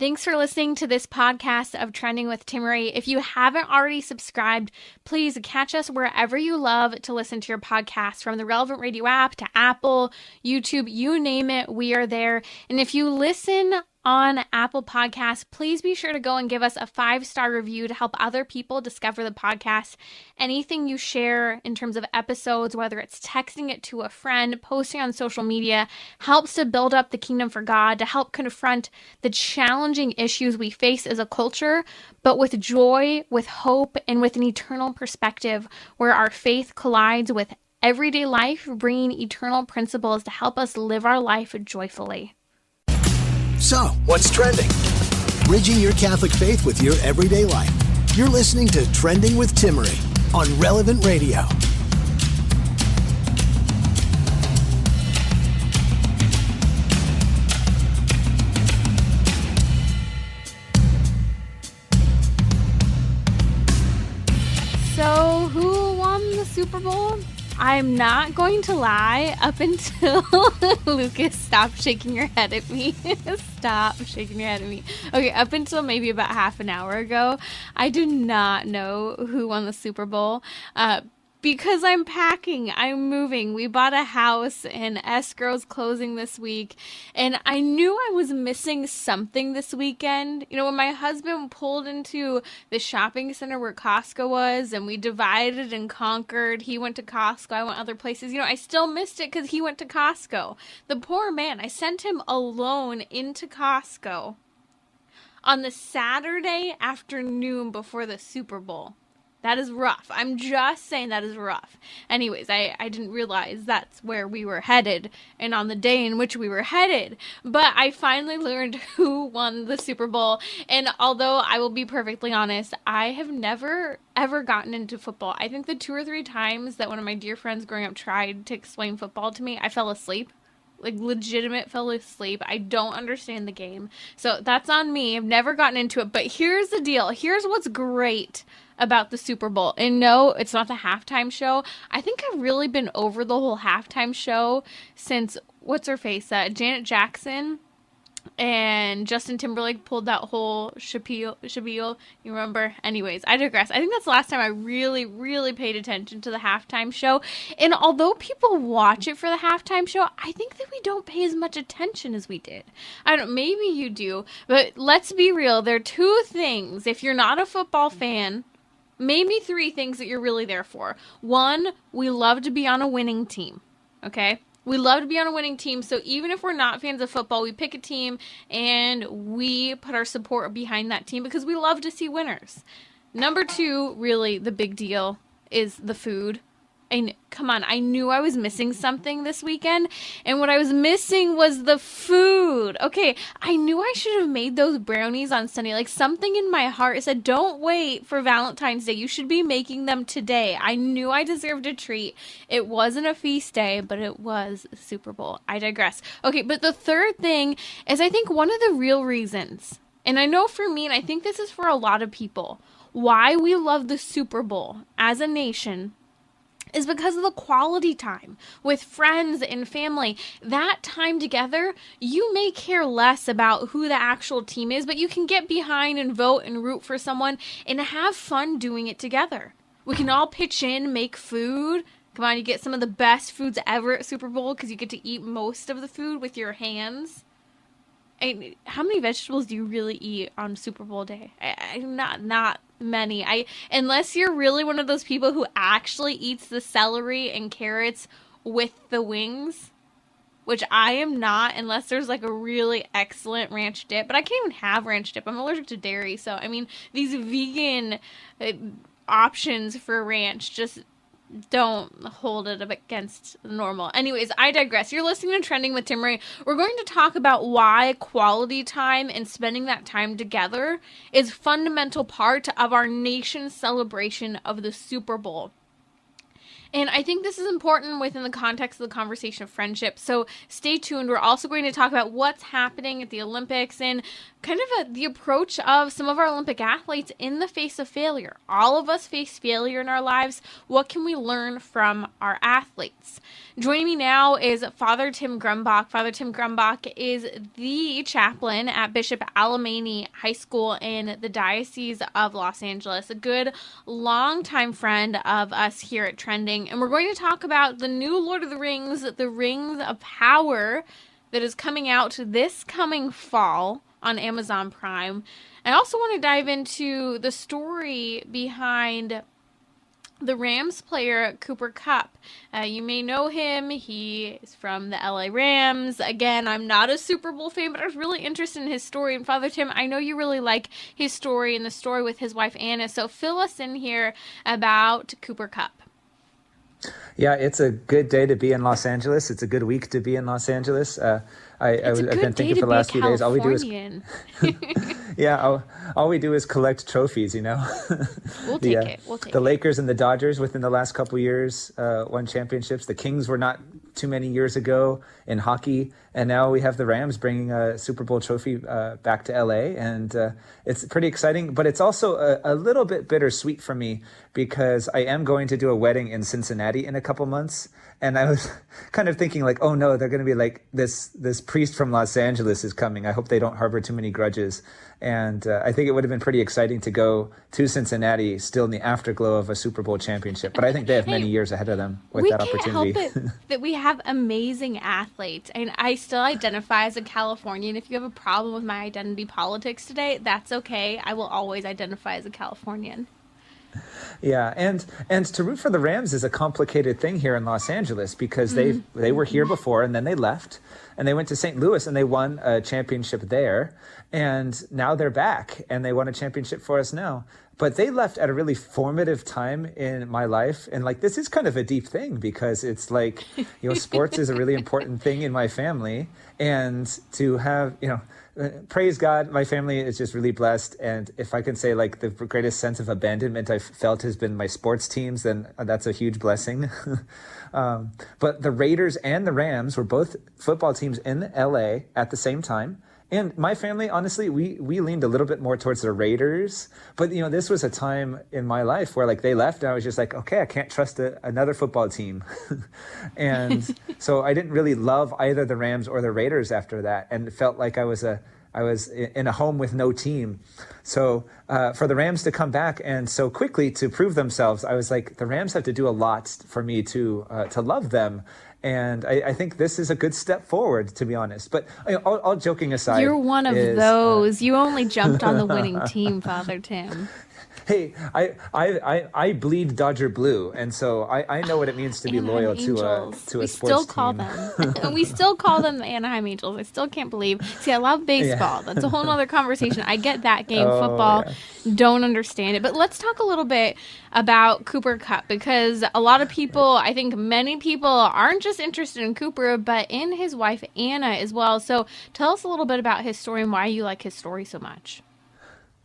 Thanks for listening to this podcast of Trending with Timmery. If you haven't already subscribed, please catch us wherever you love to listen to your podcast, from the Relevant Radio app to Apple, YouTube, you name it, we are there. And if you listen on Apple Podcasts, please be sure to go and give us a 5-star review to help other people discover the podcast. Anything you share in terms of episodes, whether it's texting it to a friend, posting on social media, helps to build up the kingdom for God, to help confront the challenging issues we face as a culture, but with joy, with hope, and with an eternal perspective where our faith collides with everyday life, bringing eternal principles to help us live our life joyfully. So, what's trending? Bridging your Catholic faith with your everyday life. You're listening to Trending with Timmery on Relevant Radio. So, who won the Super Bowl? I'm not going to lie, up until Lucas, stop shaking your head at me. Stop shaking your head at me. Okay, up until maybe about half an hour ago, I did not know who won the Super Bowl. Because I'm packing, I'm moving. We bought a house and escrow's closing this week. And I knew I was missing something this weekend. You know, when my husband pulled into the shopping center where Costco was and we divided and conquered, he went to Costco, I went other places. You know, I still missed it because he went to Costco. The poor man, I sent him alone into Costco on the Saturday afternoon before the Super Bowl. That is rough. I'm just saying that is rough. Anyways, I didn't realize that's where we were headed and on the day in which we were headed. But I finally learned who won the Super Bowl. And although I will be perfectly honest, I have never, ever gotten into football. I think the 2 or 3 times that one of my dear friends growing up tried to explain football to me, I fell asleep. Like, legitimate fell asleep. I don't understand the game. So that's on me. I've never gotten into it. But here's the deal. Here's what's great about the Super Bowl. And no, it's not the halftime show. I think I've really been over the whole halftime show since, what's her face? Janet Jackson and Justin Timberlake pulled that whole spiel. You remember? Anyways, I digress. I think that's the last time I really, really paid attention to the halftime show. And although people watch it for the halftime show, I think that we don't pay as much attention as we did. I don't, maybe you do, but let's be real. There are 2 things, if you're not a football fan, maybe 3 things that you're really there for. 1, we love to be on a winning team. Okay? We love to be on a winning team, so even if we're not fans of football, we pick a team and we put our support behind that team because we love to see winners. Number 2, really the big deal, is the food. And come on, I knew I was missing something this weekend, and what I was missing was the food. Okay, I knew I should have made those brownies on Sunday. Like, something in my heart said, don't wait for Valentine's Day. You should be making them today. I knew I deserved a treat. It wasn't a feast day, but it was Super Bowl. I digress. Okay, but the third thing is, I think one of the real reasons, and I know for me, and I think this is for a lot of people, why we love the Super Bowl as a nation is because of the quality time with friends and family. That time together, you may care less about who the actual team is, but you can get behind and vote and root for someone and have fun doing it together. We can all pitch in, make food. Come on, you get some of the best foods ever at Super Bowl because you get to eat most of the food with your hands. And how many vegetables do you really eat on Super Bowl day? Not many. Unless you're really one of those people who actually eats the celery and carrots with the wings, which I am not, unless there's like a really excellent ranch dip. But I can't even have ranch dip. I'm allergic to dairy. So, I mean, these vegan options for ranch just don't hold it up against normal. Anyways, I digress. You're listening to Trending with Timmery. We're going to talk about why quality time and spending that time together is a fundamental part of our nation's celebration of the Super Bowl. And I think this is important within the context of the conversation of friendship. So stay tuned. We're also going to talk about what's happening at the Olympics and kind of the approach of some of our Olympic athletes in the face of failure. All of us face failure in our lives. What can we learn from our athletes? Joining me now is Father Tim Grumbach. Father Tim Grumbach is the chaplain at Bishop Alemany High School in the Diocese of Los Angeles, a good longtime friend of us here at Trending. And we're going to talk about the new Lord of the Rings, the Rings of Power, that is coming out this coming fall on Amazon Prime. I also want to dive into the story behind the Rams player Cooper Kupp. You may know him. He is from the LA Rams. Again, I'm not a Super Bowl fan, but I was really interested in his story. And Father Tim, I know you really like his story and the story with his wife Anna. So fill us in here about Cooper Kupp. Yeah, it's a good day to be in Los Angeles. It's a good week to be in Los Angeles. I've been thinking for the last few days, all we do is all we do is collect trophies, you know. We'll take it. The Lakers and the Dodgers within the last couple years won championships. The Kings were not too many years ago in hockey, and now we have the Rams bringing a Super Bowl trophy back to LA, and it's pretty exciting. But it's also a little bit bittersweet for me because I am going to do a wedding in Cincinnati in a couple months, and I was kind of thinking like, oh no, they're going to be like this priest from Los Angeles is coming. I hope they don't harbor too many grudges. And I think it would have been pretty exciting to go to Cincinnati still in the afterglow of a Super Bowl championship. But I think they have many years ahead of them with that opportunity. We can't help it that we have amazing athletes. And I still identify as a Californian. If you have a problem with my identity politics today, that's okay. I will always identify as a Californian. Yeah, and to root for the Rams is a complicated thing here in Los Angeles because they were here before and then they left and they went to St. Louis and they won a championship there, and now they're back and they won a championship for us now. But they left at a really formative time in my life, and like this is kind of a deep thing because it's like, you know, sports is a really important thing in my family, and to have, you know, praise God, my family is just really blessed. And if I can say like the greatest sense of abandonment I've felt has been my sports teams, then that's a huge blessing. But the Raiders and the Rams were both football teams in LA at the same time. And my family, honestly, we leaned a little bit more towards the Raiders. But, you know, this was a time in my life where, like, they left, and I was just like, okay, I can't trust another football team. And so I didn't really love either the Rams or the Raiders after that, and felt like I was in a home with no team. So for the Rams to come back and so quickly to prove themselves, I was like, the Rams have to do a lot for me to love them. And I think this is a good step forward, to be honest. But all joking aside, you're one of those. You only jumped on the winning team, Father Tim. Hey, I bleed Dodger blue, and so I know what it means to be loyal to a sports team. We still call them. We still call them the Anaheim Angels. I still can't believe. See, I love baseball. Yeah. That's a whole other conversation. I get that game. Football, don't understand it. But let's talk a little bit about Cooper Kupp, because a lot of people, I think many people aren't just interested in Cooper, but in his wife Anna as well. So tell us a little bit about his story and why you like his story so much.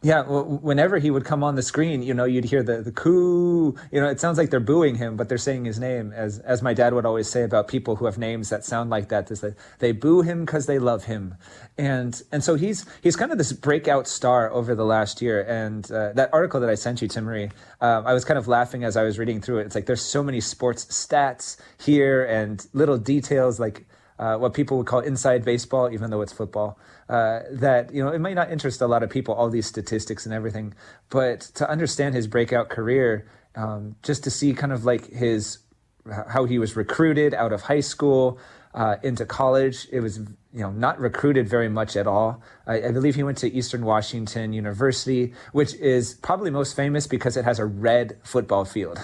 Yeah, well, whenever he would come on the screen, you know, you'd hear the coo. You know, it sounds like they're booing him, but they're saying his name. As my dad would always say about people who have names that sound like that, is that they boo him because they love him. And so he's kind of this breakout star over the last year. And that article that I sent you, Timmery, I was kind of laughing as I was reading through it. It's like there's so many sports stats here and little details like what people would call inside baseball, even though it's football, that, you know, it might not interest a lot of people, all these statistics and everything, but to understand his breakout career, just to see kind of like how he was recruited out of high school into college. It was, you know, not recruited very much at all. I believe he went to Eastern Washington University, which is probably most famous because it has a red football field.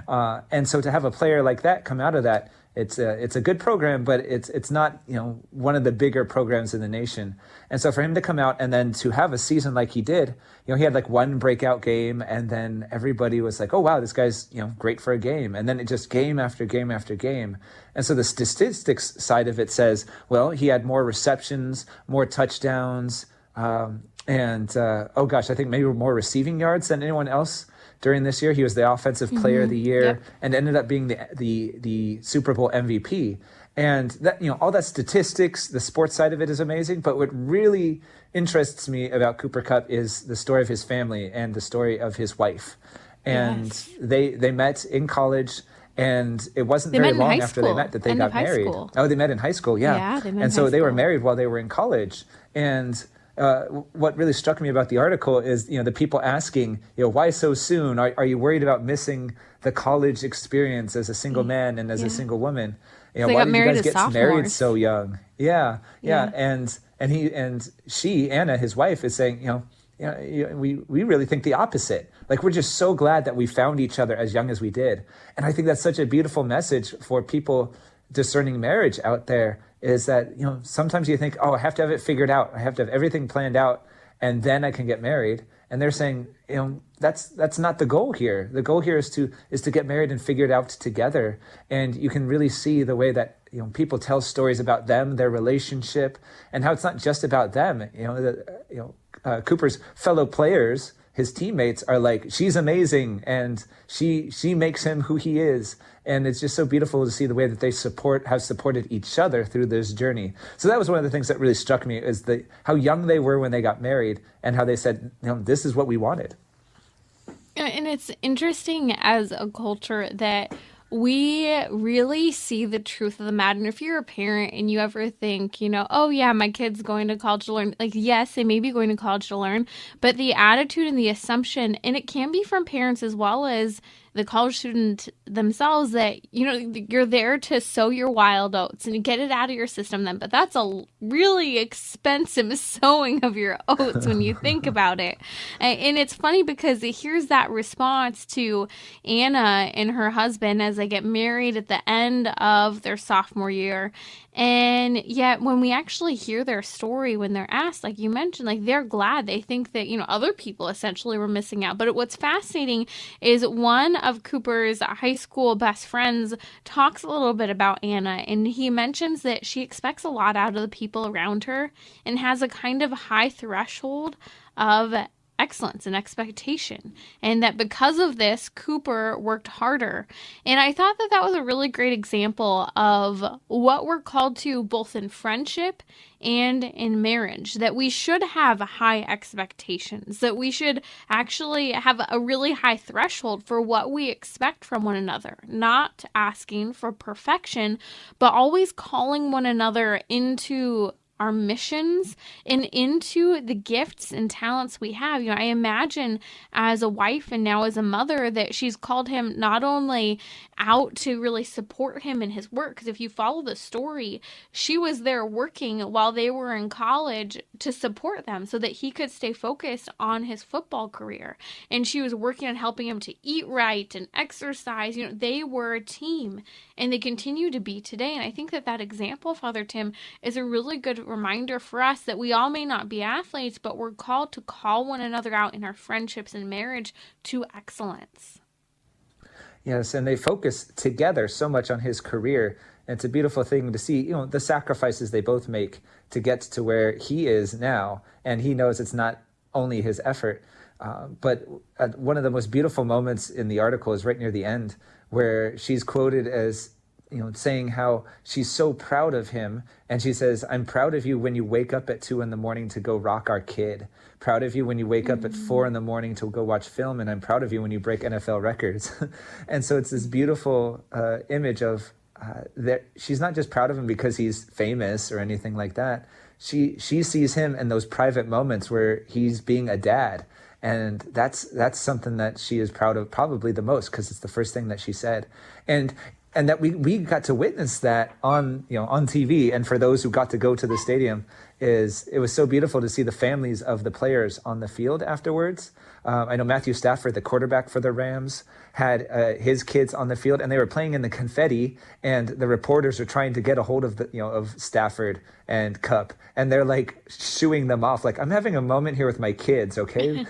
And so to have a player like that come out of that, it's a good program, but it's not, you know, one of the bigger programs in the nation. And so for him to come out and then to have a season like he did, you know, he had like one breakout game, and then everybody was like, oh wow, this guy's, you know, great for a game. And then it just game after game after game. And so the statistics side of it says, well, he had more receptions, more touchdowns, and oh gosh, I think maybe more receiving yards than anyone else during this year. He was the offensive player of the year, Yep. and ended up being the Super Bowl MVP. And that, all that statistics, the sports side of it is amazing. But what really interests me about Cooper Kupp is the story of his family and the story of his wife. And Yes. they met in college, and it wasn't They very met in long high after they school. met that they End got of high married. school. Oh, they met in high school, yeah. Yeah, they met and in so high they were school. married while they were in college. And what really struck me about the article is, the people asking, why so soon? Are you worried about missing the college experience as a single man and as a single woman? They Why got did you married guys as get married sophomores. so young? Yeah. Yeah. And she, Anna, his wife, is saying, we really think the opposite. Like, we're just so glad that we found each other as young as we did. And I think that's such a beautiful message for people discerning marriage out there, is that, sometimes you think, oh, I have to have it figured out. I have to have everything planned out, and then I can get married. And they're saying, that's not the goal here. The goal here is to get married and figure it out together. And you can really see the way that, people tell stories about them, their relationship, and how it's not just about them. Cooper's fellow players, his teammates, are like, she's amazing, and she makes him who he is. And it's just so beautiful to see the way that they have supported each other through this journey. So that was one of the things that really struck me, is how young they were when they got married, and how they said, this is what we wanted. And it's interesting as a culture that we really see the truth of the matter. And if you're a parent and you ever think, oh yeah, my kid's going to college to learn, like, yes, they may be going to college to learn, but the attitude and the assumption, and it can be from parents as well as the college student themselves, that, you're there to sow your wild oats and get it out of your system then. But that's a really expensive sowing of your oats when you think about it. And it's funny because here's that response to Anna and her husband as they get married at the end of their sophomore year. And yet when we actually hear their story, when they're asked, like you mentioned, like, they're glad. They think that, other people essentially were missing out. But what's fascinating is one of Cooper's high school best friends talks a little bit about Anna, and he mentions that she expects a lot out of the people around her and has a kind of high threshold of excellence and expectation, and that because of this, Cooper worked harder. And I thought that that was a really great example of what we're called to both in friendship and in marriage, that we should have high expectations, that we should actually have a really high threshold for what we expect from one another, not asking for perfection, but always calling one another into our missions and into the gifts and talents we have. I imagine as a wife and now as a mother that she's called him not only out to really support him in his work, because if you follow the story, she was there working while they were in college to support them so that he could stay focused on his football career. And she was working on helping him to eat right and exercise. They were a team, and they continue to be today. And I think that example, Father Tim, is a really good reminder for us that we all may not be athletes, but we're called to call one another out in our friendships and marriage to excellence. Yes, and they focus together so much on his career. And it's a beautiful thing to see, the sacrifices they both make to get to where he is now. And he knows it's not only his effort. But one of the most beautiful moments in the article is right near the end, where she's quoted as, saying how she's so proud of him. And she says, I'm proud of you when you wake up at 2 a.m. to go rock our kid. Proud of you when you wake up at 4 a.m. to go watch film. And I'm proud of you when you break NFL records. And so it's this beautiful image of that she's not just proud of him because he's famous or anything like that. She sees him in those private moments where he's being a dad. And that's something that she is proud of probably the most, because it's the first thing that she said. And that we got to witness that on TV. And for those who got to go to the stadium, it was so beautiful to see the families of the players on the field afterwards. I know Matthew Stafford, the quarterback for the Rams, had his kids on the field, and they were playing in the confetti, and the reporters are trying to get a hold of of Stafford and Kupp, and they're like shooing them off, like, I'm having a moment here with my kids, okay?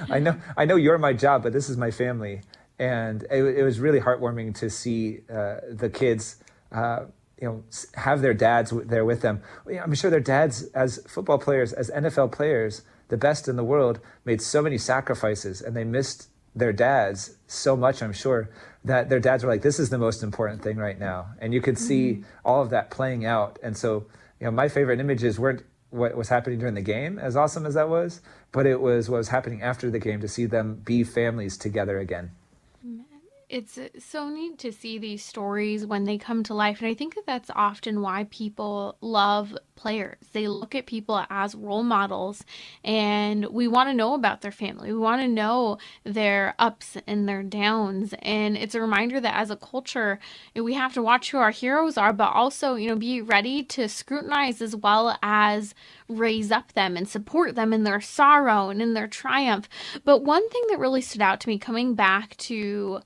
I know you're my job, but this is my family. And it was really heartwarming to see the kids, have their dads there with them. I'm sure their dads, as football players, as NFL players, the best in the world, made so many sacrifices, and they missed their dads so much, I'm sure, that their dads were like, this is the most important thing right now. And you could see all of that playing out. And so, my favorite images weren't what was happening during the game, as awesome as that was, but it was what was happening after the game, to see them be families together again. It's so neat to see these stories when they come to life. And I think that that's often why people love players. They look at people as role models, and we want to know about their family. We want to know their ups and their downs. And it's a reminder that as a culture, we have to watch who our heroes are, but also, be ready to scrutinize as well as raise up them and support them in their sorrow and in their triumph. But one thing that really stood out to me coming back to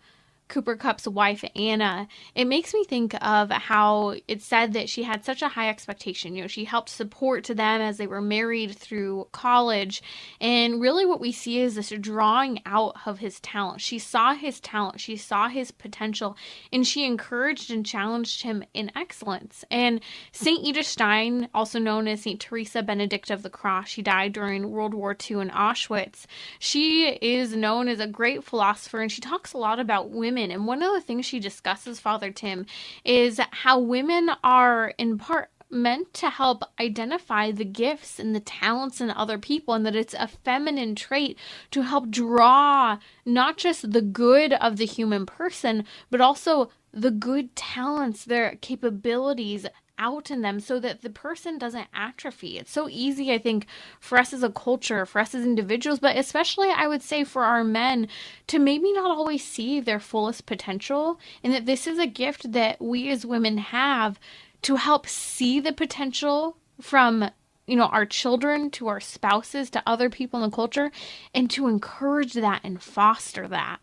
Cooper Kupp's wife, Anna, it makes me think of how it said that she had such a high expectation. She helped support to them as they were married through college. And really what we see is this drawing out of his talent. She saw his talent. She saw his potential, and she encouraged and challenged him in excellence. And St. Edith Stein, also known as St. Teresa Benedict of the Cross, she died during World War II in Auschwitz. She is known as a great philosopher, and she talks a lot about women. And one of the things she discusses, Father Tim, is how women are in part meant to help identify the gifts and the talents in other people, and that it's a feminine trait to help draw not just the good of the human person, but also the good talents, their capabilities out in them, so that the person doesn't atrophy. It's so easy, I think, for us as a culture, for us as individuals, but especially I would say for our men, to maybe not always see their fullest potential, and that this is a gift that we as women have to help see the potential from our children to our spouses to other people in the culture, and to encourage that and foster that.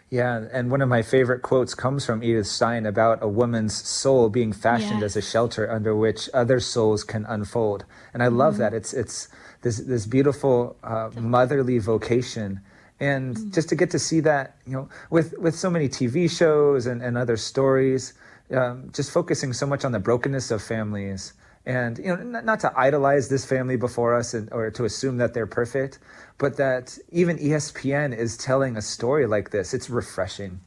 Yeah, and one of my favorite quotes comes from Edith Stein about a woman's soul being fashioned as a shelter under which other souls can unfold. And I love that. It's this beautiful motherly vocation. And just to get to see that, with so many TV shows and other stories, just focusing so much on the brokenness of families. And, not to idolize this family before us or to assume that they're perfect, but that even ESPN is telling a story like this. It's refreshing.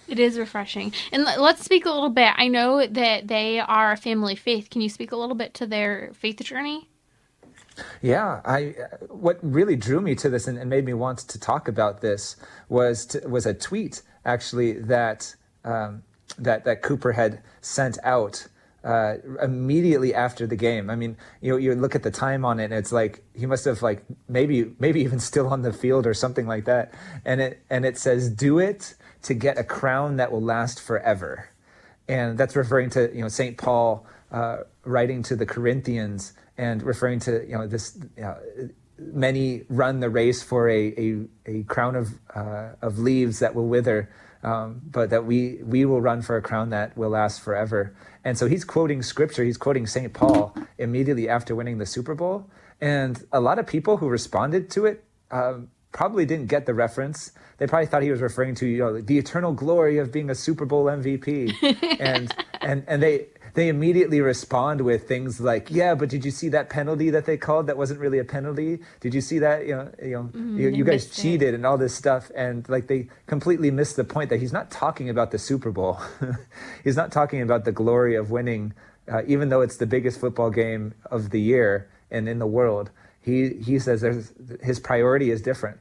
It is refreshing. And let's speak a little bit. I know that they are a family of faith. Can you speak a little bit to their faith journey? Yeah, what really drew me to this and made me want to talk about this was a tweet, actually, that Cooper had sent out immediately after the game. I mean, you look at the time on it, and it's like he must have maybe even still on the field or something like that. And it says, "Do it to get a crown that will last forever," and that's referring to St. Paul writing to the Corinthians and referring to this. Many run the race for a crown of leaves that will wither. But that we will run for a crown that will last forever. And so he's quoting scripture. He's quoting St. Paul immediately after winning the Super Bowl. And a lot of people who responded to it probably didn't get the reference. They probably thought he was referring to the eternal glory of being a Super Bowl MVP. and they immediately respond with things like, yeah, but did you see that penalty that they called that wasn't really a penalty? Did you see that? You guys cheated and all this stuff. And they completely missed the point that he's not talking about the Super Bowl. He's not talking about the glory of winning, even though it's the biggest football game of the year and in the world. He says his priority is different.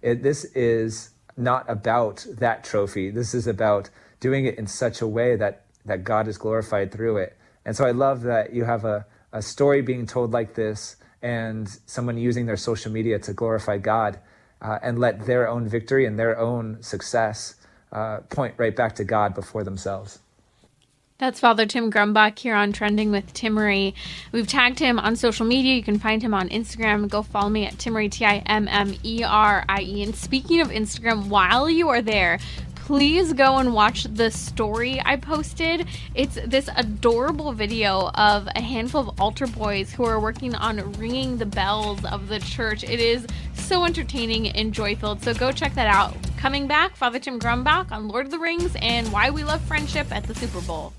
This is not about that trophy. This is about doing it in such a way that God is glorified through it. And so I love that you have a story being told like this, and someone using their social media to glorify God and let their own victory and their own success point right back to God before themselves. That's Father Tim Grumbach here on Trending with Timmery. We've tagged him on social media. You can find him on Instagram. Go follow me at Timmery, Timmerie. And speaking of Instagram, while you are there, please go and watch the story I posted. It's this adorable video of a handful of altar boys who are working on ringing the bells of the church. It is so entertaining and joy-filled, so go check that out. Coming back, Father Tim Grumbach on Lord of the Rings and why we love friendship at the Super Bowl.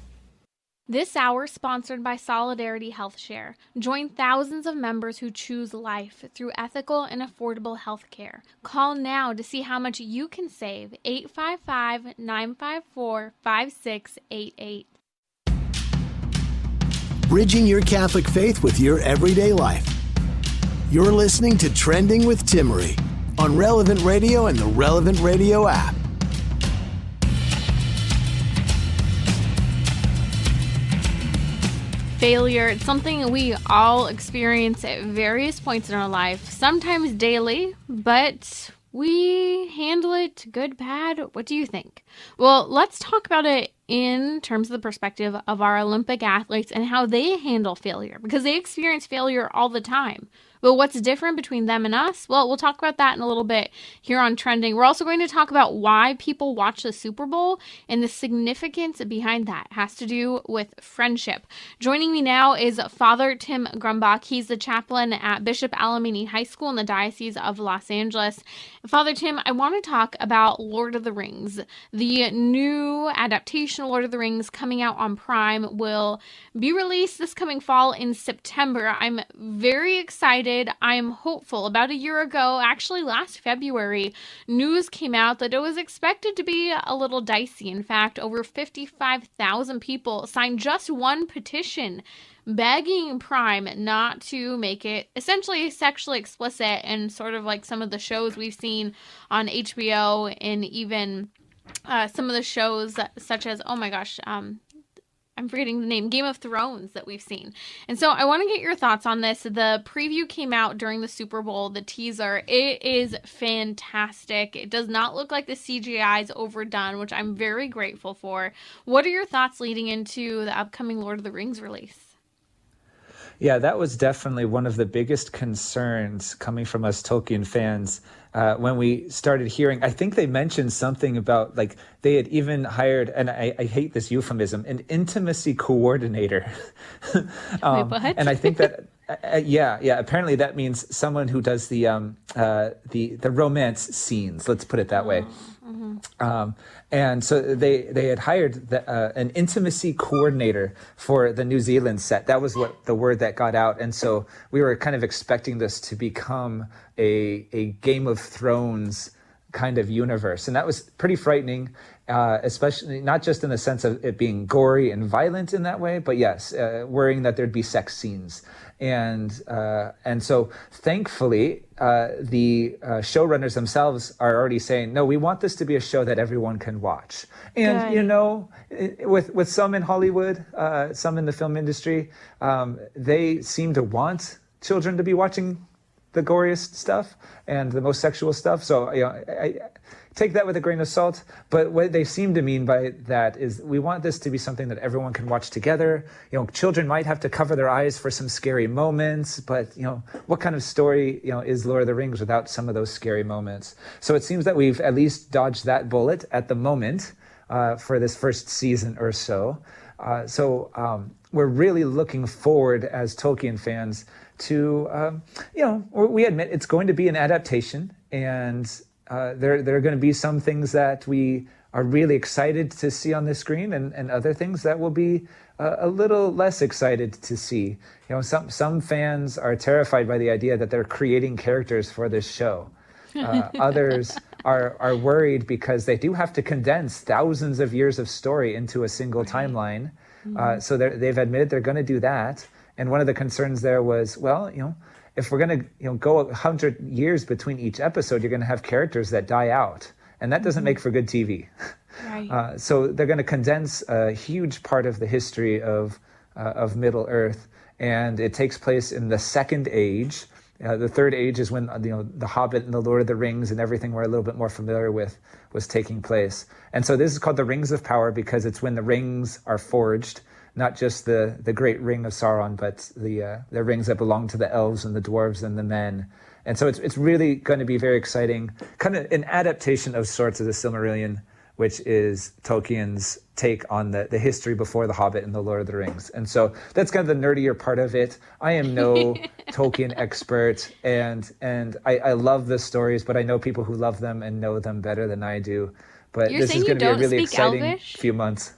This hour sponsored by Solidarity Health Share. Join thousands of members who choose life through ethical and affordable health care. Call now to see how much you can save. 855-954-5688. Bridging your Catholic faith with your everyday life. You're listening to Trending with Timmery on Relevant Radio and the Relevant Radio app. Failure, it's something we all experience at various points in our life, sometimes daily, but we handle it good, bad. What do you think? Well, let's talk about it in terms of the perspective of our Olympic athletes and how they handle failure, because they experience failure all the time. But what's different between them and us? Well, we'll talk about that in a little bit here on Trending. We're also going to talk about why people watch the Super Bowl and the significance behind that. It has to do with friendship. Joining me now is Father Tim Grumbach. He's the chaplain at Bishop Alamany High School in the Diocese of Los Angeles. Father Tim, I want to talk about Lord of the Rings. The new adaptation of Lord of the Rings coming out on Prime will be released this coming fall in September. I'm very excited. I'm hopeful. About a year ago, actually last February, news came out that it was expected to be a little dicey. In fact, over 55,000 people signed just one petition begging Prime not to make it essentially sexually explicit, and sort of like some of the shows we've seen on HBO and even some of the shows such as, oh my gosh, I'm forgetting the name, Game of Thrones that we've seen. And so I want to get your thoughts on this. The preview came out during the Super Bowl, the teaser. It is fantastic. It does not look like the CGI is overdone, which I'm very grateful for. What are your thoughts leading into the upcoming Lord of the Rings release? Yeah, that was definitely one of the biggest concerns coming from us Tolkien fans when we started hearing. I think they mentioned something about, like, they had even hired, and I hate this euphemism, an intimacy coordinator. Wait, what? And I think that, apparently that means someone who does the romance scenes. Let's put it that way. Mm-hmm. And so they had hired an intimacy coordinator for the New Zealand set. That was what the word that got out. And so we were kind of expecting this to become a Game of Thrones kind of universe. And that was pretty frightening, especially not just in the sense of it being gory and violent in that way, but yes, worrying that there'd be sex scenes. And so thankfully, the showrunners themselves are already saying, no, we want this to be a show that everyone can watch. And, Good. you know, with some in Hollywood, some in the film industry, they seem to want children to be watching the goriest stuff and the most sexual stuff. So, you know, I take that with a grain of salt. But what they seem to mean by that is we want this to be something that everyone can watch together. You know, children might have to cover their eyes for some scary moments, but, you know, what kind of story, you know, is Lord of the Rings without some of those scary moments? So it seems that we've at least dodged that bullet at the moment for this first season or so. We're really looking forward as Tolkien fans to, you know, we admit it's going to be an adaptation, and there are going to be some things that we are really excited to see on the screen, and other things that will be a little less excited to see. You know, some fans are terrified by the idea that they're creating characters for this show. Others are worried because they do have to condense thousands of years of story into a single timeline. So they've admitted they're going to do that. And one of the concerns there was, well, you know, if we're going to go 100 years between each episode, you're going to have characters that die out. And that doesn't make for good TV. Right. So they're going to condense a huge part of the history of Middle Earth. And it takes place in the Second Age. The Third Age is when the Hobbit and the Lord of the Rings and everything we're a little bit more familiar with was taking place. And so this is called the Rings of Power because it's when the rings are forged, not just the great ring of Sauron, but the rings that belong to the elves and the dwarves and the men. And so it's really going to be very exciting, kind of an adaptation of sorts of the Silmarillion, which is Tolkien's take on the history before The Hobbit and The Lord of the Rings. And so that's kind of the nerdier part of it. I am no Tolkien expert, and I love the stories, but I know people who love them and know them better than I do. But You're this saying is you going to be a don't really speak exciting Elvish? few months.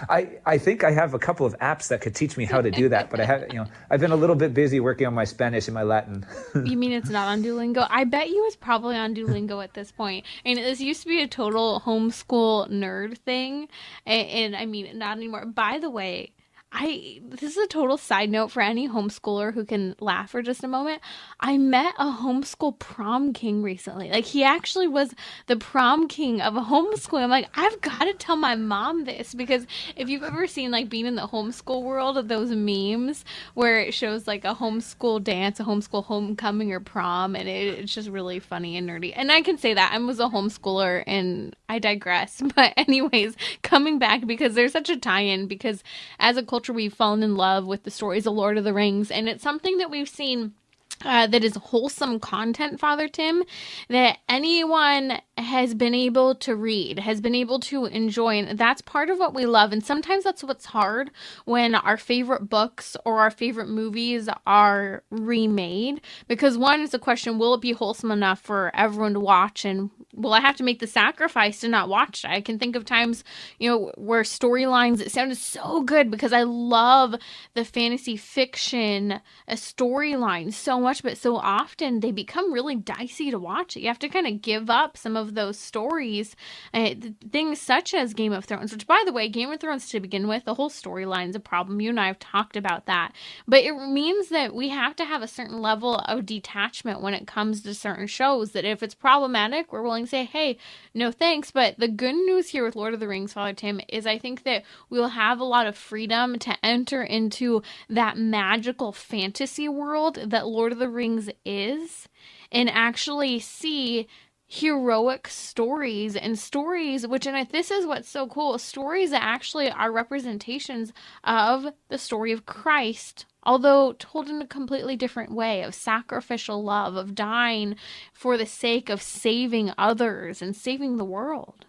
I think I have a couple of apps that could teach me how to do that, but I've been a little bit busy working on my Spanish and my Latin. You mean it's not on Duolingo? I bet you it's probably on Duolingo at this point. And this used to be a total homeschool nerd thing, and I mean, not anymore. By the way, this is a total side note for any homeschooler who can laugh for just a moment. I met a homeschool prom king recently. Like, he actually was the prom king of a homeschool. I'm like, I've got to tell my mom this, because if you've ever seen, like, being in the homeschool world, those memes where it shows like a homeschool dance, a homeschool homecoming or prom, and it's just really funny and nerdy. And I can say that I was a homeschooler, and I digress. But anyways, coming back, because there's such a tie-in, because as a culture we've fallen in love with the stories of Lord of the Rings, and it's something that we've seen that is wholesome content, Father Tim, that anyone has been able to read, has been able to enjoy. And that's part of what we love. And sometimes that's what's hard when our favorite books or our favorite movies are remade. Because one is the question, will it be wholesome enough for everyone to watch? And will I have to make the sacrifice to not watch it? I can think of times, where storylines, it sounded so good because I love the fantasy fiction storylines so much, but so often they become really dicey to watch. You have to kind of give up some of those stories, things such as Game of Thrones, which, by the way, Game of Thrones to begin with, the whole storyline is a problem. You and I have talked about that, but it means that we have to have a certain level of detachment when it comes to certain shows, that if it's problematic, we're willing to say, hey, no thanks. But the good news here with Lord of the Rings, Father Tim, is I think that we'll have a lot of freedom to enter into that magical fantasy world that Lord of the Rings is, and actually see heroic stories, and stories which, and this is what's so cool, stories that actually are representations of the story of Christ, although told in a completely different way, of sacrificial love, of dying for the sake of saving others and saving the world.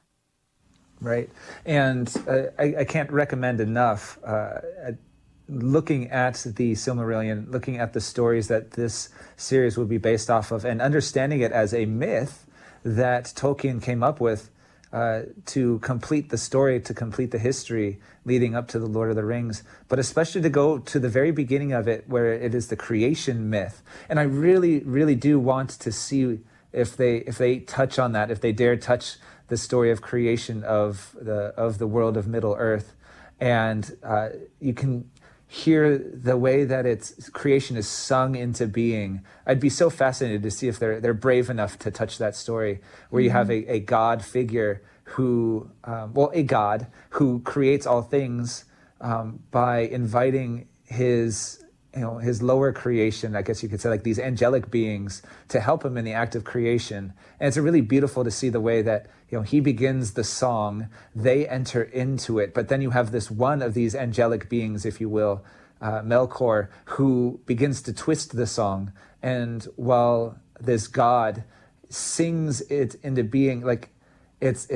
Right. And I can't recommend enough looking at the Silmarillion, looking at the stories that this series will be based off of, and understanding it as a myth that Tolkien came up with to complete the story, to complete the history leading up to the Lord of the Rings, but especially to go to the very beginning of it, where it is the creation myth. And I really, really do want to see if they touch on that, if they dare touch the story of creation of the world of Middle Earth. And you can hear the way that its creation is sung into being. I'd be so fascinated to see if they're brave enough to touch that story, where you have a God figure who, a God who creates all things by inviting his lower creation, I guess you could say, like these angelic beings, to help him in the act of creation. And it's really beautiful to see the way that, he begins the song, they enter into it, but then you have this one of these angelic beings, if you will, Melkor, who begins to twist the song. And while this God sings it into being, like it's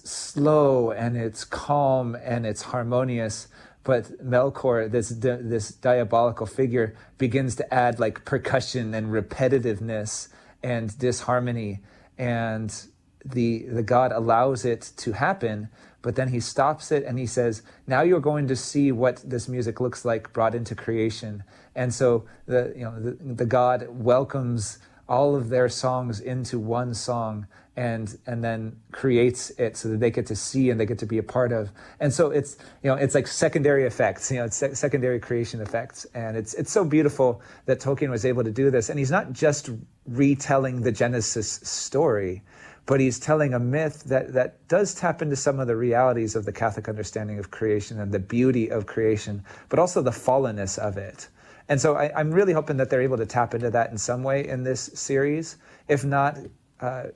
slow and it's calm and it's harmonious, but Melkor, this diabolical figure, begins to add like percussion and repetitiveness and disharmony, and the God allows it to happen, but then he stops it and he says, now you're going to see what this music looks like brought into creation. And so the God welcomes all of their songs into one song, and then creates it so that they get to see and they get to be a part of. And so it's like secondary effects, it's secondary creation effects. And it's so beautiful that Tolkien was able to do this. And he's not just retelling the Genesis story, but he's telling a myth that does tap into some of the realities of the Catholic understanding of creation and the beauty of creation, but also the fallenness of it. And so I'm really hoping that they're able to tap into that in some way in this series, if not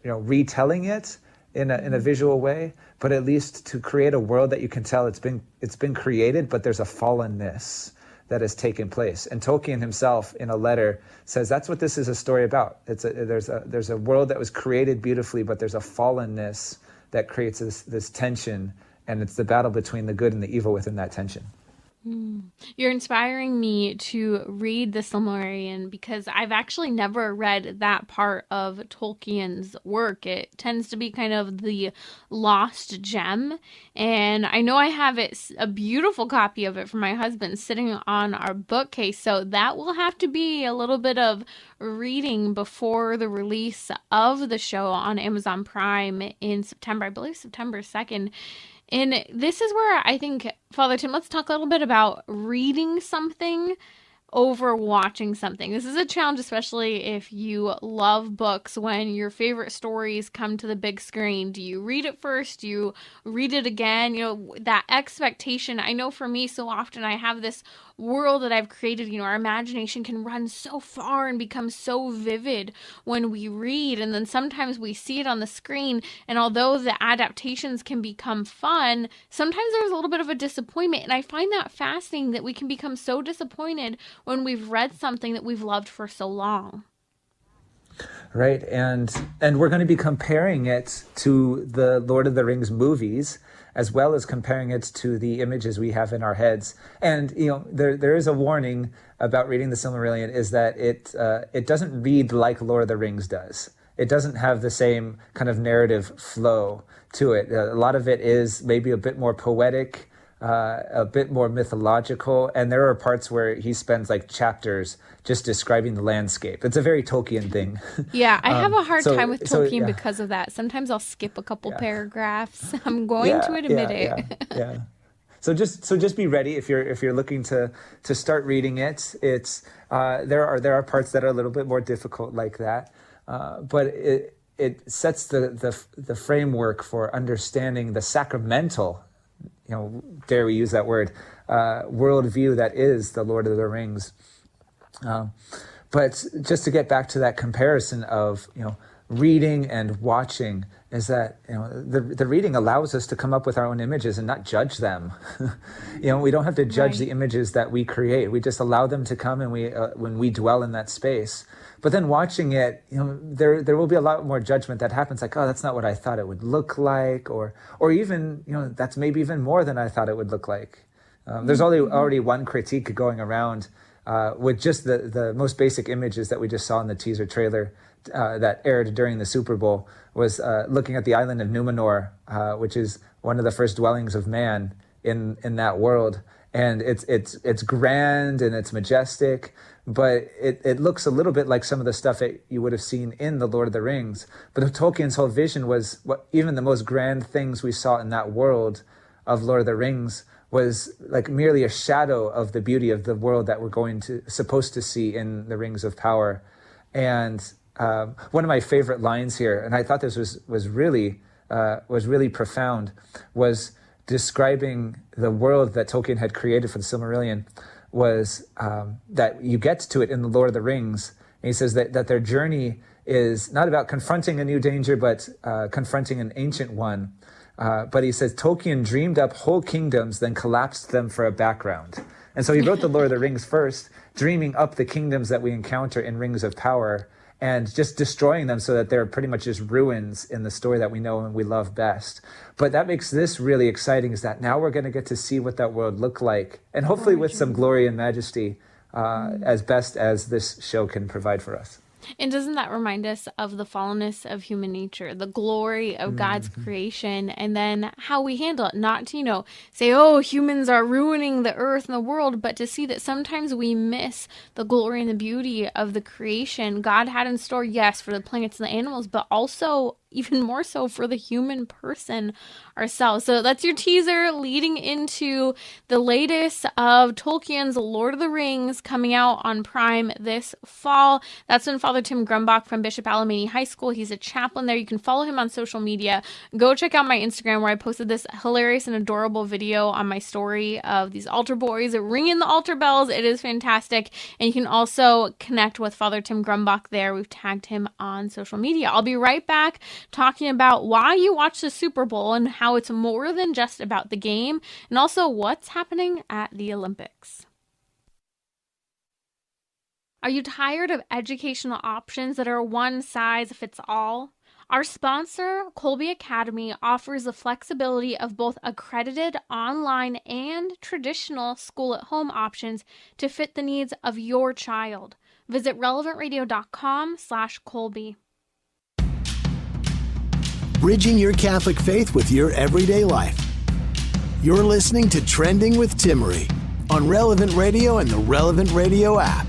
retelling it in a visual way, but at least to create a world that you can tell it's been created, but there's a fallenness that has taken place. And Tolkien himself, in a letter, says that's what this is a story about. There's a world that was created beautifully, but there's a fallenness that creates this tension, and it's the battle between the good and the evil within that tension. You're inspiring me to read the Silmarillion because I've actually never read that part of Tolkien's work. It tends to be kind of the lost gem. And I know I have a beautiful copy of it from my husband sitting on our bookcase. So that will have to be a little bit of reading before the release of the show on Amazon Prime in September. I believe September 2nd. And this is where I think, Father Tim, let's talk a little bit about reading something over watching something. This is a challenge, especially if you love books. When your favorite stories come to the big screen, do you read it first? Do you read it again? That expectation. I know for me, so often I have this world that I've created. Our imagination can run so far and become so vivid when we read. And then sometimes we see it on the screen. And although the adaptations can become fun, sometimes there's a little bit of a disappointment. And I find that fascinating that we can become so disappointed when we've read something that we've loved for so long. Right. And we're going to be comparing it to the Lord of the Rings movies, as well as comparing it to the images we have in our heads. And, there is a warning about reading the Silmarillion, is that it doesn't read like Lord of the Rings does. It doesn't have the same kind of narrative flow to it. A lot of it is maybe a bit more poetic, a bit more mythological, and there are parts where he spends like chapters just describing the landscape. It's a very Tolkien thing. Yeah, I have a hard time with Tolkien because of that. Sometimes I'll skip a couple paragraphs. I'm going to admit it. Yeah. So just be ready if you're looking to start reading it. It's there are parts that are a little bit more difficult like that, but it sets the framework for understanding the sacramental, dare we use that word, worldview that is the Lord of the Rings. But just to get back to that comparison of, reading and watching, is that, the reading allows us to come up with our own images and not judge them. We don't have to judge the images that we create. We just allow them to come, and when we dwell in that space. But then watching it, there will be a lot more judgment that happens, like, oh, that's not what I thought it would look like, or even, that's maybe even more than I thought it would look like. There's already one critique going around with just the most basic images that we just saw in the teaser trailer that aired during the Super Bowl, was looking at the island of Numenor, which is one of the first dwellings of man in that world. And it's grand and it's majestic, but it looks a little bit like some of the stuff that you would have seen in The Lord of the Rings. But Tolkien's whole vision was, what even the most grand things we saw in that world of Lord of the Rings was like merely a shadow of the beauty of the world that we're supposed to see in the Rings of Power. And one of my favorite lines here, and I thought this was really profound, was describing the world that Tolkien had created for the Silmarillion, was that you get to it in The Lord of the Rings. And he says that their journey is not about confronting a new danger, but confronting an ancient one. But he says Tolkien dreamed up whole kingdoms, then collapsed them for a background. And so he wrote The Lord of the Rings first, dreaming up the kingdoms that we encounter in Rings of Power, and just destroying them so that they're pretty much just ruins in the story that we know and we love best. But that makes this really exciting, is that now we're going to get to see what that world looked like, and hopefully with some glory and majesty, as best as this show can provide for us. And doesn't that remind us of the fallenness of human nature, the glory of God's creation, and then how we handle it? Not to, say, oh, humans are ruining the earth and the world, but to see that sometimes we miss the glory and the beauty of the creation God had in store, yes, for the plants and the animals, but also even more so for the human person ourselves. So that's your teaser leading into the latest of Tolkien's Lord of the Rings coming out on Prime this fall. That's when Father Tim Grumbach from Bishop Alamany High School, he's a chaplain there. You can follow him on social media. Go check out my Instagram where I posted this hilarious and adorable video on my story of these altar boys ringing the altar bells. It is fantastic. And you can also connect with Father Tim Grumbach there. We've tagged him on social media. I'll be right back talking about why you watch the Super Bowl and how it's more than just about the game, and also what's happening at the Olympics. Are you tired of educational options that are one size fits all? Our sponsor, Colby Academy, offers the flexibility of both accredited online and traditional school-at-home options to fit the needs of your child. Visit relevantradio.com/Colby. Bridging your Catholic faith with your everyday life. You're listening to Trending with Timmery on Relevant Radio and the Relevant Radio app.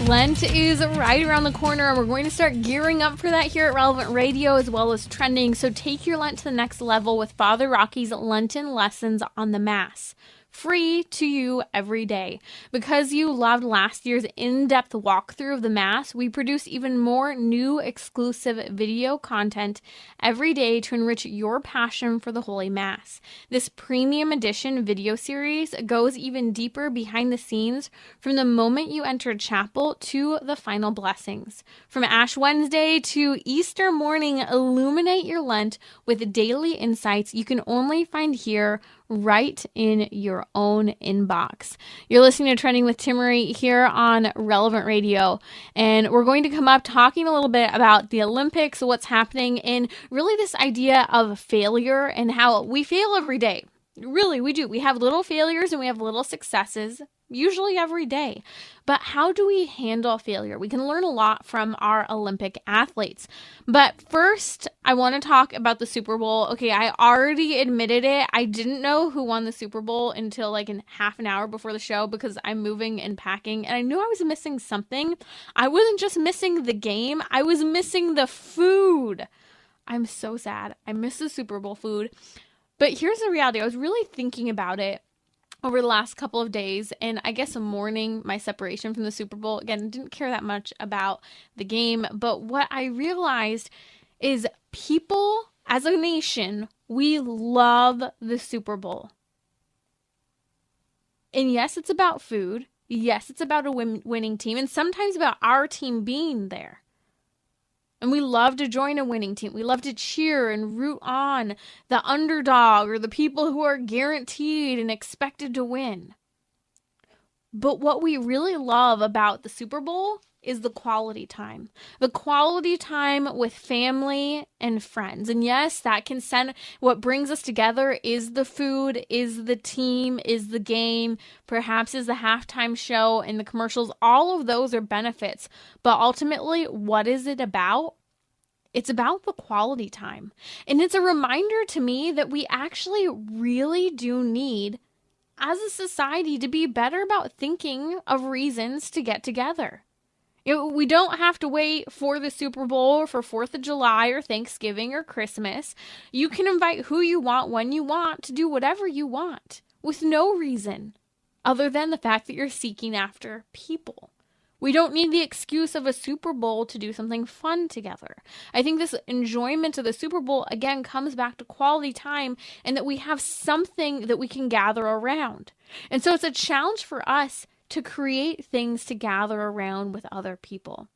Lent is right around the corner, and we're going to start gearing up for that here at Relevant Radio as well as Trending. So take your Lent to the next level with Father Rocky's Lenten Lessons on the Mass. Free to you every day. Because you loved last year's in-depth walkthrough of the Mass, we produce even more new exclusive video content every day to enrich your passion for the Holy Mass. This premium edition video series goes even deeper behind the scenes from the moment you enter chapel to the final blessings. From Ash Wednesday to Easter morning, illuminate your Lent with daily insights you can only find here right in your own inbox. You're listening to Trending with Timmery here on Relevant Radio, and we're going to come up talking a little bit about the Olympics, what's happening, and really this idea of failure and how we fail every day. Really, we do. We have little failures and we have little successes, usually every day. But how do we handle failure? We can learn a lot from our Olympic athletes. But first, I want to talk about the Super Bowl. Okay, I already admitted it. I didn't know who won the Super Bowl until like in half an hour before the show because I'm moving and packing. And I knew I was missing something. I wasn't just missing the game. I was missing the food. I'm so sad. I miss the Super Bowl food. But here's the reality. I was really thinking about it over the last couple of days, and I guess mourning my separation from the Super Bowl. Again, didn't care that much about the game, but what I realized is people as a nation, we love the Super Bowl. And yes, it's about food. Yes, it's about a winning team, and sometimes about our team being there. And we love to join a winning team. We love to cheer and root on the underdog or the people who are guaranteed and expected to win. But what we really love about the Super Bowl is the quality time. The quality time with family and friends. And yes, that can send, what brings us together is the food, is the team, is the game, perhaps is the halftime show and the commercials. All of those are benefits. But ultimately, what is it about? It's about the quality time. And it's a reminder to me that we actually really do need, as a society, to be better about thinking of reasons to get together. We don't have to wait for the Super Bowl or for 4th of July or Thanksgiving or Christmas. You can invite who you want when you want to do whatever you want with no reason other than the fact that you're seeking after people. We don't need the excuse of a Super Bowl to do something fun together. I think this enjoyment of the Super Bowl, again, comes back to quality time and that we have something that we can gather around. And so it's a challenge for us to create things to gather around with other people,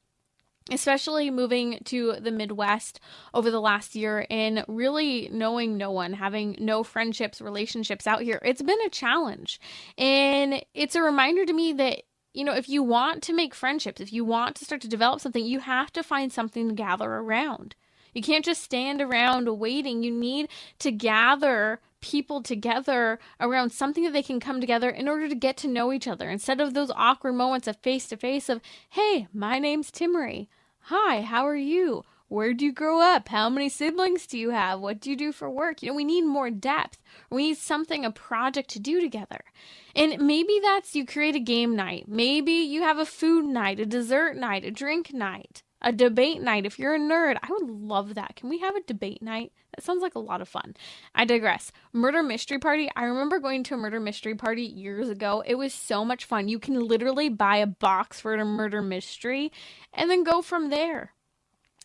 especially moving to the Midwest over the last year and really knowing no one, having no friendships, relationships out here. It's been a challenge. And it's a reminder to me that, you know, if you want to make friendships, if you want to start to develop something, you have to find something to gather around. You can't just stand around waiting. You need to gather people together around something that they can come together in order to get to know each other. Instead of those awkward moments of face-to-face of, hey, my name's Timmery. Hi, how are you? Where do you grow up? How many siblings do you have? What do you do for work? You know, we need more depth. We need something, a project to do together. And maybe that's you create a game night. Maybe you have a food night, a dessert night, a drink night, a debate night. If you're a nerd, I would love that. Can we have a debate night? That sounds like a lot of fun. I digress. Murder mystery party. I remember going to a murder mystery party years ago. It was so much fun. You can literally buy a box for a murder mystery and then go from there.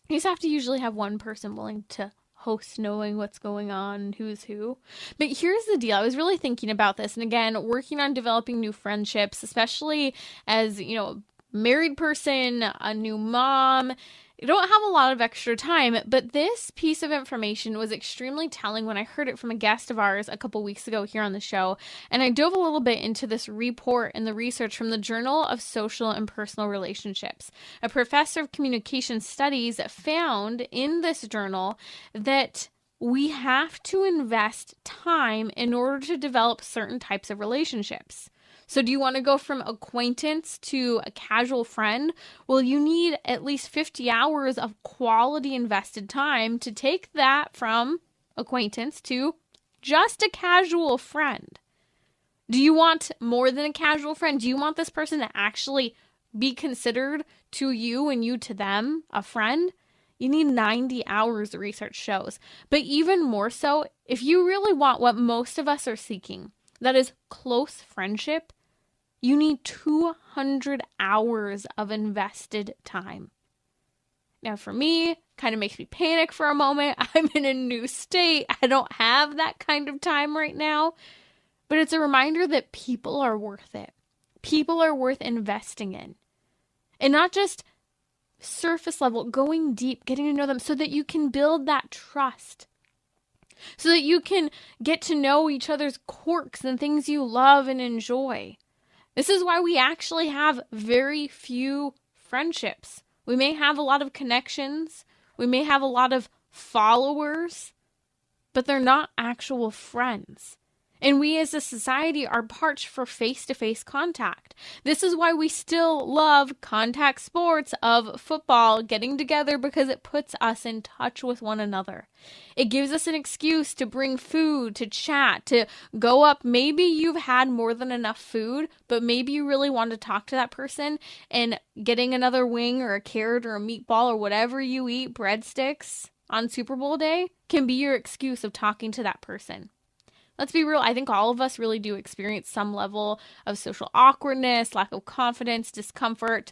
You just have to usually have one person willing to host, knowing what's going on and who's who. But here's the deal. I was really thinking about this. And again, working on developing new friendships, especially as, you know, married person, a new mom, you don't have a lot of extra time, but this piece of information was extremely telling when I heard it from a guest of ours a couple weeks ago here on the show. And I dove a little bit into this report and the research from the Journal of Social and Personal Relationships. A professor of communication studies found in this journal that we have to invest time in order to develop certain types of relationships. So do you want to go from acquaintance to a casual friend? Well, you need at least 50 hours of quality invested time to take that from acquaintance to just a casual friend. Do you want more than a casual friend? Do you want this person to actually be considered to you and you to them a friend? You need 90 hours, the research shows. But even more so, if you really want what most of us are seeking, that is close friendship, you need 200 hours of invested time. Now for me, kind of makes me panic for a moment. I'm in a new state. I don't have that kind of time right now. But it's a reminder that people are worth it. People are worth investing in. And not just surface level, going deep, getting to know them so that you can build that trust. So that you can get to know each other's quirks and things you love and enjoy. This is why we actually have very few friendships. We may have a lot of connections. We may have a lot of followers, but they're not actual friends. And we as a society are parched for face-to-face contact. This is why we still love contact sports of football, getting together, because it puts us in touch with one another. It gives us an excuse to bring food, to chat, to go up. Maybe you've had more than enough food, but maybe you really want to talk to that person, and getting another wing or a carrot or a meatball or whatever you eat, breadsticks on Super Bowl day, can be your excuse of talking to that person. Let's be real, I think all of us really do experience some level of social awkwardness, lack of confidence, discomfort.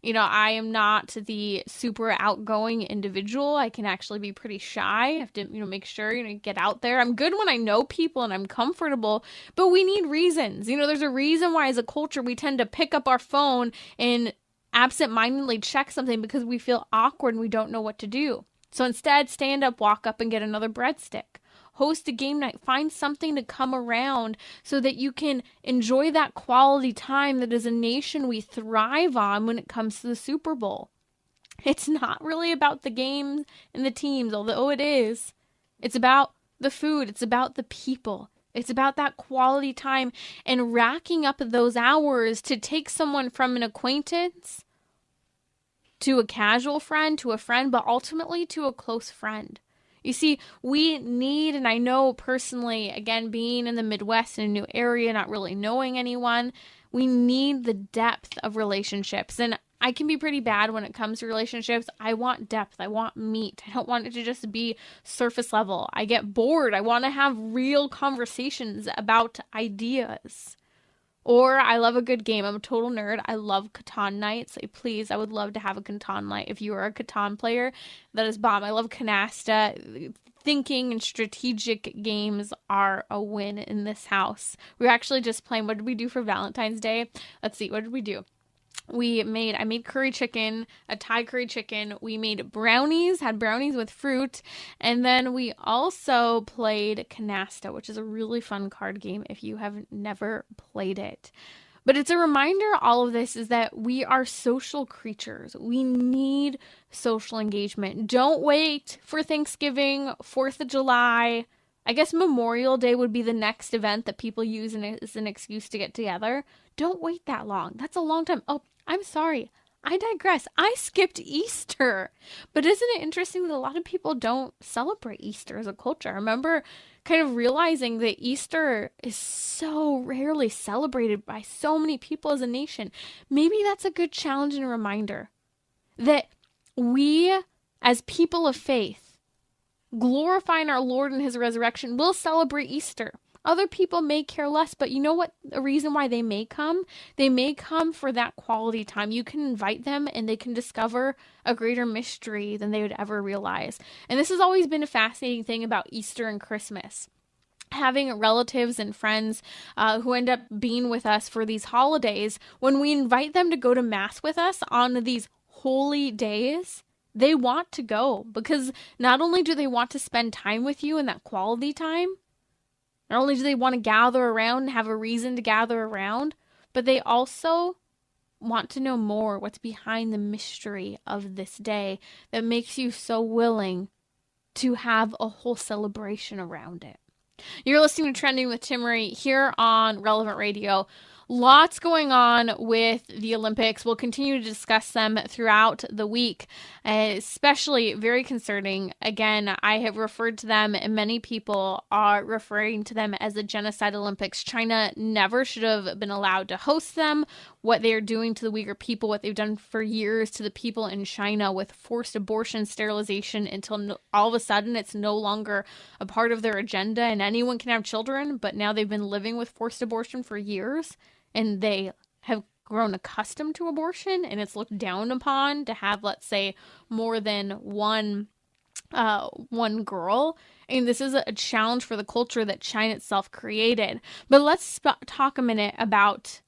You know, I am not the super outgoing individual. I can actually be pretty shy. I have to, make sure, get out there. I'm good when I know people and I'm comfortable, but we need reasons. There's a reason why as a culture we tend to pick up our phone and absentmindedly check something because we feel awkward and we don't know what to do. So instead, stand up, walk up and get another breadstick. Host a game night, find something to come around so that you can enjoy that quality time that as a nation we thrive on when it comes to the Super Bowl. It's not really about the games and the teams, although it is. It's about the food. It's about the people. It's about that quality time and racking up those hours to take someone from an acquaintance to a casual friend, to a friend, but ultimately to a close friend. You see, we need, and I know personally, again, being in the Midwest in a new area, not really knowing anyone, we need the depth of relationships. And I can be pretty bad when it comes to relationships. I want depth. I want meat. I don't want it to just be surface level. I get bored. I want to have real conversations about ideas. Or I love a good game. I'm a total nerd. I love Catan nights. Please, I would love to have a Catan night. If you are a Catan player, that is bomb. I love Canasta. Thinking and strategic games are a win in this house. We were actually just playing, what did we do for Valentine's Day? Let's see, what did we do? I made curry chicken, a Thai curry chicken. We made brownies, had brownies with fruit. And then we also played Canasta, which is a really fun card game if you have never played it. But it's a reminder, all of this is that we are social creatures. We need social engagement. Don't wait for Thanksgiving, 4th of July. I guess Memorial Day would be the next event that people use as an excuse to get together. Don't wait that long. That's a long time. Oh, I'm sorry. I digress. I skipped Easter. But isn't it interesting that a lot of people don't celebrate Easter as a culture? I remember kind of realizing that Easter is so rarely celebrated by so many people as a nation. Maybe that's a good challenge and a reminder that we, as people of faith, glorifying our Lord and his resurrection, will celebrate Easter. Other people may care less, but you know what? The reason why they may come? They may come for that quality time. You can invite them and they can discover a greater mystery than they would ever realize. And this has always been a fascinating thing about Easter and Christmas. Having relatives and friends who end up being with us for these holidays, when we invite them to go to Mass with us on these holy days, They want to go because not only do they want to spend time with you and that quality time, not only do they want to gather around and have a reason to gather around, but they also want to know more what's behind the mystery of this day that makes you so willing to have a whole celebration around it. You're listening to Trending with Timmery here on Relevant Radio. Lots going on with the Olympics. We'll continue to discuss them throughout the week, especially very concerning. Again, I have referred to them, and many people are referring to them as the Genocide Olympics. China never should have been allowed to host them. What they are doing to the Uyghur people, what they've done for years to the people in China with forced abortion, sterilization, until all of a sudden it's no longer a part of their agenda and anyone can have children, but now they've been living with forced abortion for years. And they have grown accustomed to abortion, and it's looked down upon to have, let's say, more than one girl. And this is a challenge for the culture that China itself created. But let's talk a minute about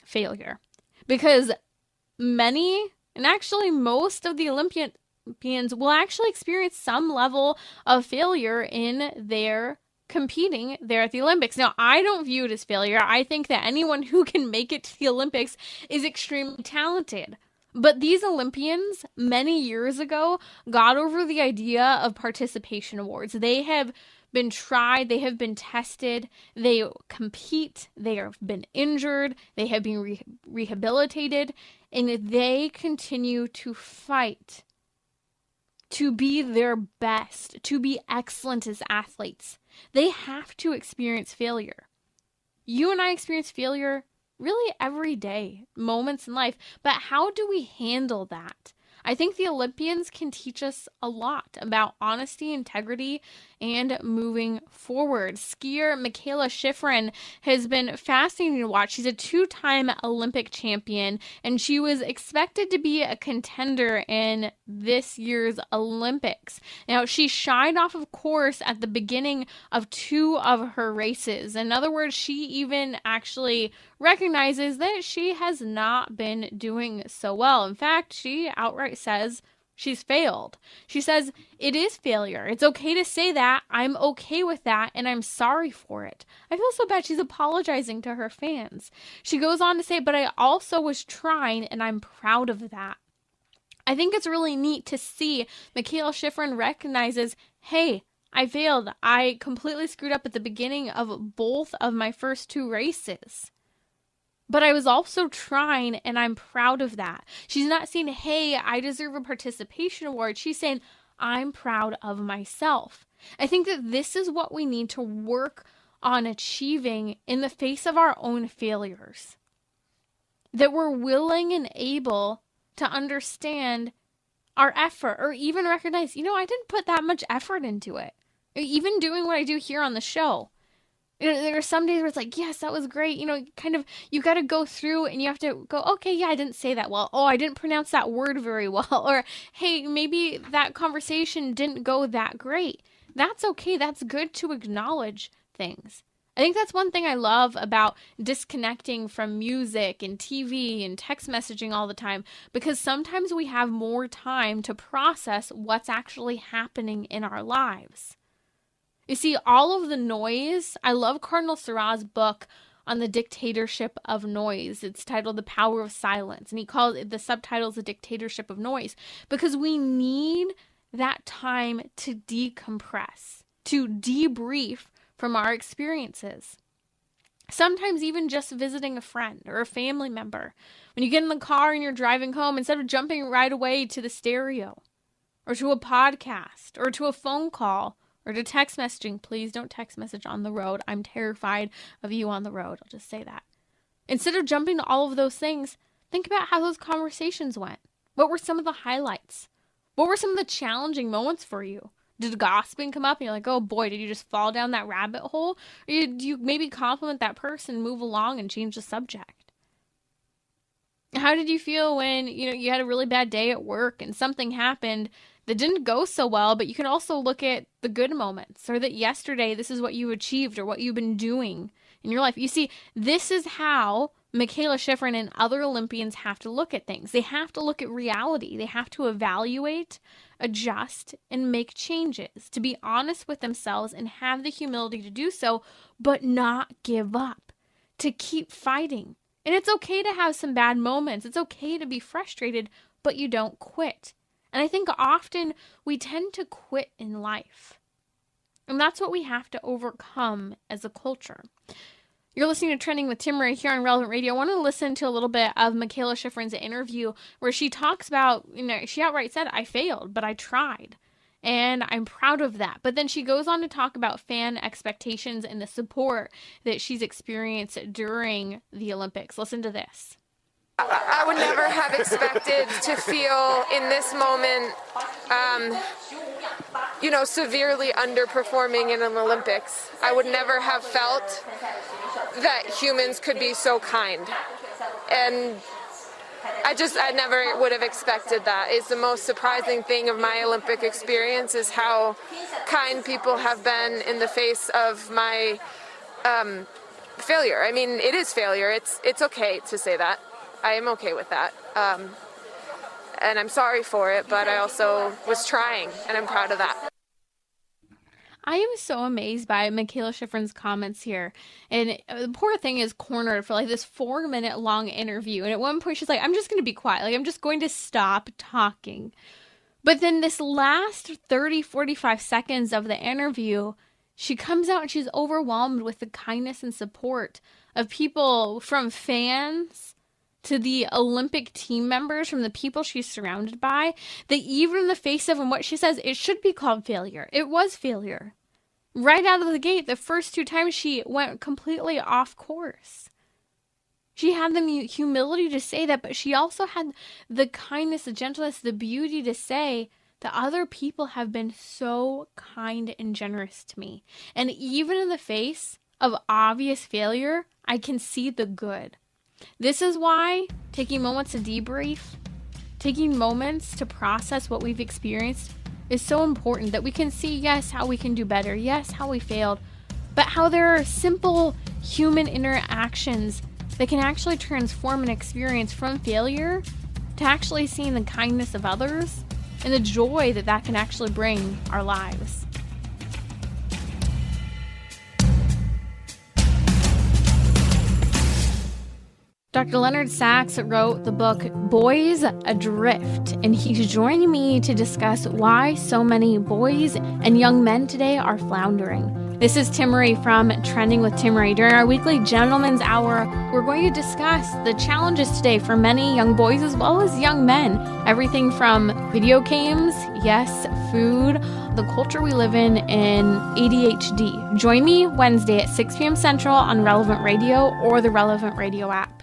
failure, because many, and actually most of the Olympians will actually experience some level of failure in their competing there at the Olympics. Now, I don't view it as failure. I think that anyone who can make it to the Olympics is extremely talented. But these Olympians, many years ago, got over the idea of participation awards. They have been tried, they have been tested, they compete, they have been injured, they have been rehabilitated, and they continue to fight to be their best, to be excellent as athletes. They have to experience failure. You and I experience failure really every day, moments in life. But how do we handle that? I think the Olympians can teach us a lot about honesty, integrity, and moving forward. Skier Michaela Schifrin has been fascinating to watch. She's a two-time Olympic champion, and she was expected to be a contender in this year's Olympics. Now, she shied off of course at the beginning of two of her races. In other words, she even actually recognizes that she has not been doing so well. In fact, she outright says she's failed. She says, it is failure. It's okay to say that. I'm okay with that, and I'm sorry for it. I feel so bad. She's apologizing to her fans. She goes on to say, but I also was trying, and I'm proud of that. I think it's really neat to see Michaela Schifrin recognizes, hey, I failed. I completely screwed up at the beginning of both of my first two races. But I was also trying, and I'm proud of that. She's not saying, hey, I deserve a participation award. She's saying, I'm proud of myself. I think that this is what we need to work on achieving in the face of our own failures. That we're willing and able to understand our effort, or even recognize, I didn't put that much effort into it. Even doing what I do here on the show. There are some days where it's like, yes, that was great. You got to go through and you have to go, okay, yeah, I didn't say that well. Oh, I didn't pronounce that word very well. Or, hey, maybe that conversation didn't go that great. That's okay. That's good to acknowledge things. I think that's one thing I love about disconnecting from music and TV and text messaging all the time, because sometimes we have more time to process what's actually happening in our lives. You see, all of the noise, I love Cardinal Seurat's book on the dictatorship of noise. It's titled The Power of Silence, and he calls it, the subtitles, The Dictatorship of Noise, because we need that time to decompress, to debrief from our experiences. Sometimes even just visiting a friend or a family member. When you get in the car and you're driving home, instead of jumping right away to the stereo or to a podcast or to a phone call, or to text messaging, please don't text message on the road. I'm terrified of you on the road. I'll just say that. Instead of jumping to all of those things, think about how those conversations went. What were some of the highlights? What were some of the challenging moments for you? Did gossiping come up and you're like, oh boy, did you just fall down that rabbit hole? Or do you maybe compliment that person, move along and change the subject? How did you feel when, you had a really bad day at work and something happened that didn't go so well, but you can also look at the good moments, or that yesterday this is what you achieved or what you've been doing in your life. You see, this is how Michaela Schifrin and other Olympians have to look at things. They have to look at reality. They have to evaluate, adjust, and make changes, to be honest with themselves and have the humility to do so, but not give up, to keep fighting. And it's okay to have some bad moments. It's okay to be frustrated, but you don't quit. And I think often we tend to quit in life. And that's what we have to overcome as a culture. You're listening to Trending with Timmery here on Relevant Radio. I want to listen to a little bit of Michaela Schifrin's interview where she talks about, she outright said, I failed, but I tried. And I'm proud of that. But then she goes on to talk about fan expectations and the support that she's experienced during the Olympics. Listen to this. I would never have expected to feel in this moment, severely underperforming in an Olympics. I would never have felt that humans could be so kind. And I never would have expected that. It's the most surprising thing of my Olympic experience is how kind people have been in the face of my failure. I mean, it is failure. It's okay to say that. I am okay with that. And I'm sorry for it, but I also was trying, and I'm proud of that. I am so amazed by Michaela Schifrin's comments here. And the poor thing is cornered for like this 4-minute long interview. And at one point she's like, I'm just going to be quiet. Like, I'm just going to stop talking. But then this last 30, 45 seconds of the interview, she comes out and she's overwhelmed with the kindness and support of people, from fans to the Olympic team members, from the people she's surrounded by, that even in the face of, and what she says, it should be called failure. It was failure. Right out of the gate, the first 2 times she went completely off course. She had the humility to say that, but she also had the kindness, the gentleness, the beauty to say that other people have been so kind and generous to me. And even in the face of obvious failure, I can see the good. This is why taking moments to debrief, taking moments to process what we've experienced is so important, that we can see, yes, how we can do better, yes, how we failed, but how there are simple human interactions that can actually transform an experience from failure to actually seeing the kindness of others and the joy that that can actually bring our lives. Dr. Leonard Sachs wrote the book Boys Adrift, and he's joining me to discuss why so many boys and young men today are floundering. This is Timmery from Trending with Timmery. During our weekly Gentleman's Hour, we're going to discuss the challenges today for many young boys as well as young men. Everything from video games, yes, food, the culture we live in, and ADHD. Join me Wednesday at 6 p.m. Central on Relevant Radio or the Relevant Radio app.